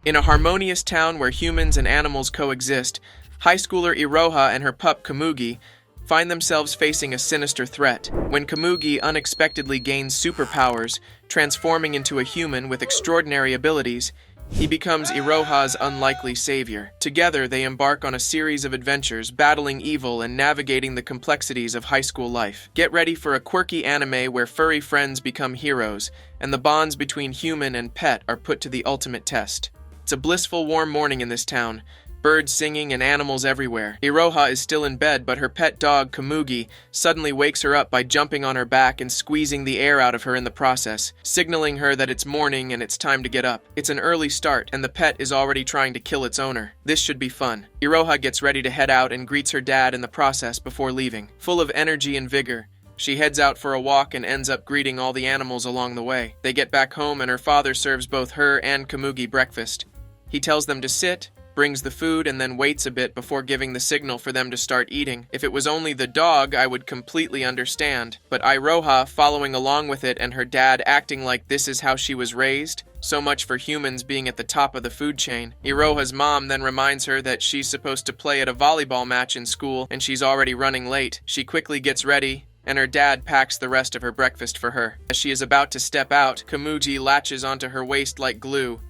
In a harmonious town where humans and animals coexist, high schooler Iroha and her pup Komugi find themselves facing a sinister threat. When Komugi unexpectedly gains superpowers, transforming into a human with extraordinary abilities, he becomes Iroha's unlikely savior. Together, they embark on a series of adventures, battling evil and navigating the complexities of high school life. Get ready for a quirky anime where furry friends become heroes, and the bonds between human and pet are put to the ultimate test. It's a blissful, warm morning in this town. Birds singing and animals everywhere. Iroha is still in bed, but her pet dog, Komugi, suddenly wakes her up by jumping on her back and squeezing the air out of her in the process, signaling her that it's morning and it's time to get up. It's an early start, and the pet is already trying to kill its owner. This should be fun. Iroha gets ready to head out and greets her dad in the process before leaving. Full of energy and vigor, she heads out for a walk and ends up greeting all the animals along the way. They get back home and her father serves both her and Komugi breakfast. He tells them to sit, brings the food, and then waits a bit before giving the signal for them to start eating. If it was only the dog, I would completely understand. But Iroha following along with it and her dad acting like this is how she was raised, so much for humans being at the top of the food chain. Iroha's mom then reminds her that she's supposed to play at a volleyball match in school and she's already running late. She quickly gets ready, and her dad packs the rest of her breakfast for her. As she is about to step out, Komugi latches onto her waist like glue,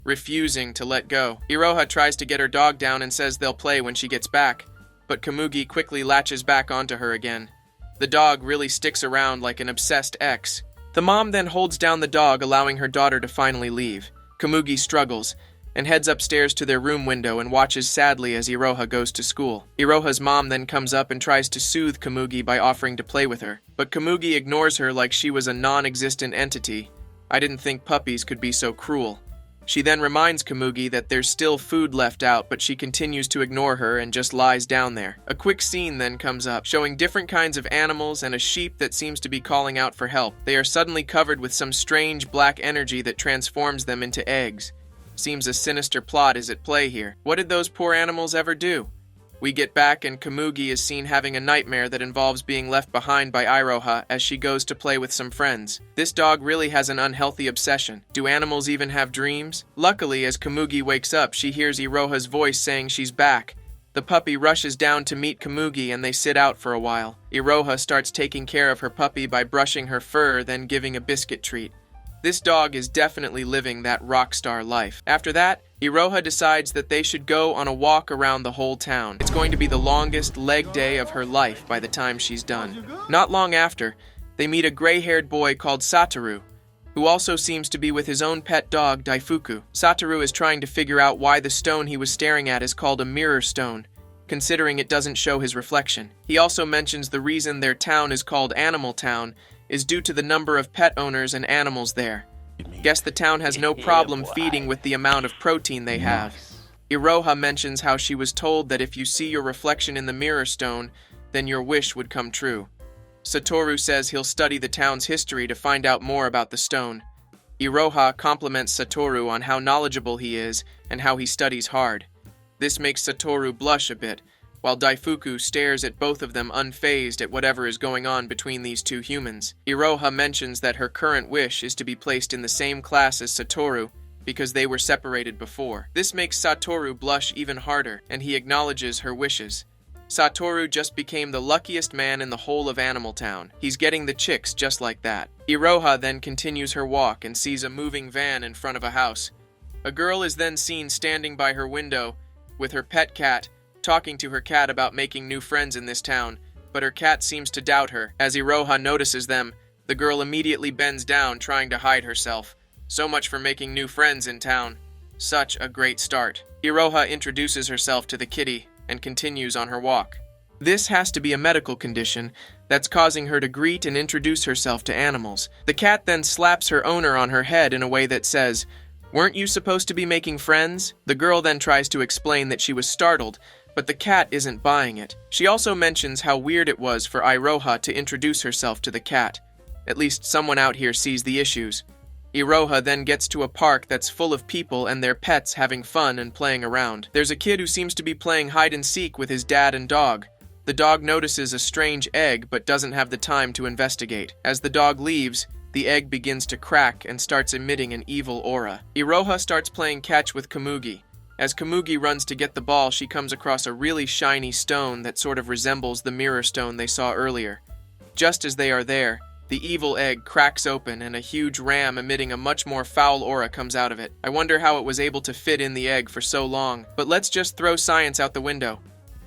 refusing to let go. Iroha tries to get her dog down and says they'll play when she gets back, but Komugi quickly latches back onto her again. The dog really sticks around like an obsessed ex. The mom then holds down the dog, allowing her daughter to finally leave. Komugi struggles and heads upstairs to their room window and watches sadly as Iroha goes to school. Iroha's mom then comes up and tries to soothe Komugi by offering to play with her, but Komugi ignores her like she was a non-existent entity. I didn't think puppies could be so cruel. She then reminds Komugi that there's still food left out, but she continues to ignore her and just lies down there. A quick scene then comes up, showing different kinds of animals and a sheep that seems to be calling out for help. They are suddenly covered with some strange black energy that transforms them into eggs. Seems a sinister plot is at play here. What did those poor animals ever do? We get back and Komugi is seen having a nightmare that involves being left behind by Iroha as she goes to play with some friends. This dog really has an unhealthy obsession. Do animals even have dreams? Luckily, as Komugi wakes up, she hears Iroha's voice saying she's back. The puppy rushes down to meet Komugi and they sit out for a while. Iroha starts taking care of her puppy by brushing her fur, then giving a biscuit treat. This dog is definitely living that rock star life. After that, Iroha decides that they should go on a walk around the whole town. It's going to be the longest leg day of her life by the time she's done. Not long after, they meet a gray-haired boy called Satoru, who also seems to be with his own pet dog, Daifuku. Satoru is trying to figure out why the stone he was staring at is called a mirror stone, considering it doesn't show his reflection. He also mentions the reason their town is called Animal Town is due to the number of pet owners and animals there. Guess the town has no problem feeding with the amount of protein they have. Iroha mentions how she was told that if you see your reflection in the mirror stone, then your wish would come true. Satoru says he'll study the town's history to find out more about the stone. Iroha compliments Satoru on how knowledgeable he is and how he studies hard. This makes Satoru blush a bit, while Daifuku stares at both of them unfazed at whatever is going on between these two humans. Iroha mentions that her current wish is to be placed in the same class as Satoru because they were separated before. This makes Satoru blush even harder, and he acknowledges her wishes. Satoru just became the luckiest man in the whole of Animal Town. He's getting the chicks just like that. Iroha then continues her walk and sees a moving van in front of a house. A girl is then seen standing by her window with her pet cat, talking to her cat about making new friends in this town, but her cat seems to doubt her. As Iroha notices them, the girl immediately bends down, trying to hide herself. So much for making new friends in town. Such a great start. Iroha introduces herself to the kitty and continues on her walk. This has to be a medical condition that's causing her to greet and introduce herself to animals. The cat then slaps her owner on her head in a way that says, "Weren't you supposed to be making friends?" The girl then tries to explain that she was startled, but the cat isn't buying it. She also mentions how weird it was for Iroha to introduce herself to the cat. At least someone out here sees the issues. Iroha then gets to a park that's full of people and their pets having fun and playing around. There's a kid who seems to be playing hide and seek with his dad and dog. The dog notices a strange egg but doesn't have the time to investigate. As the dog leaves, the egg begins to crack and starts emitting an evil aura. Iroha starts playing catch with Komugi. As Komugi runs to get the ball, she comes across a really shiny stone that sort of resembles the mirror stone they saw earlier. Just as they are there, the evil egg cracks open and a huge ram emitting a much more foul aura comes out of it. I wonder how it was able to fit in the egg for so long. But let's just throw science out the window.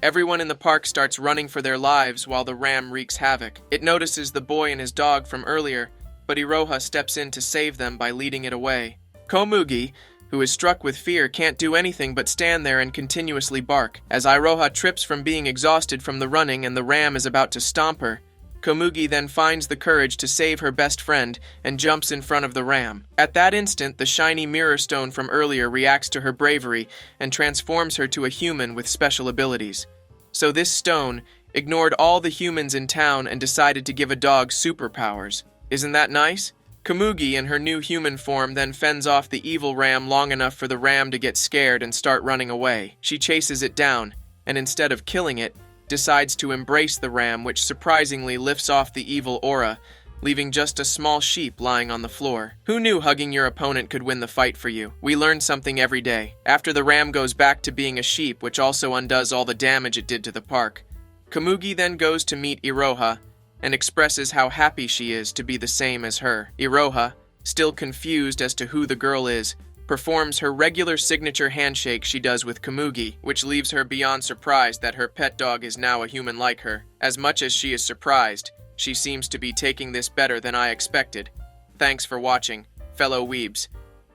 Everyone in the park starts running for their lives while the ram wreaks havoc. It notices the boy and his dog from earlier, but Iroha steps in to save them by leading it away. Komugi, who is struck with fear, can't do anything but stand there and continuously bark. As Iroha trips from being exhausted from the running and the ram is about to stomp her, Komugi then finds the courage to save her best friend and jumps in front of the ram. At that instant, the shiny mirror stone from earlier reacts to her bravery and transforms her to a human with special abilities. So this stone ignored all the humans in town and decided to give a dog superpowers. Isn't that nice? Komugi in her new human form then fends off the evil ram long enough for the ram to get scared and start running away. She chases it down, and instead of killing it, decides to embrace the ram, which surprisingly lifts off the evil aura, leaving just a small sheep lying on the floor. Who knew hugging your opponent could win the fight for you? We learn something every day. After the ram goes back to being a sheep, which also undoes all the damage it did to the park, Komugi then goes to meet Iroha and expresses how happy she is to be the same as her. Iroha, still confused as to who the girl is, performs her regular signature handshake she does with Komugi, which leaves her beyond surprised that her pet dog is now a human like her. As much as she is surprised, she seems to be taking this better than I expected. Thanks for watching, fellow weebs.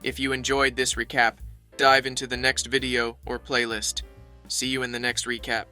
If you enjoyed this recap, dive into the next video or playlist. See you in the next recap.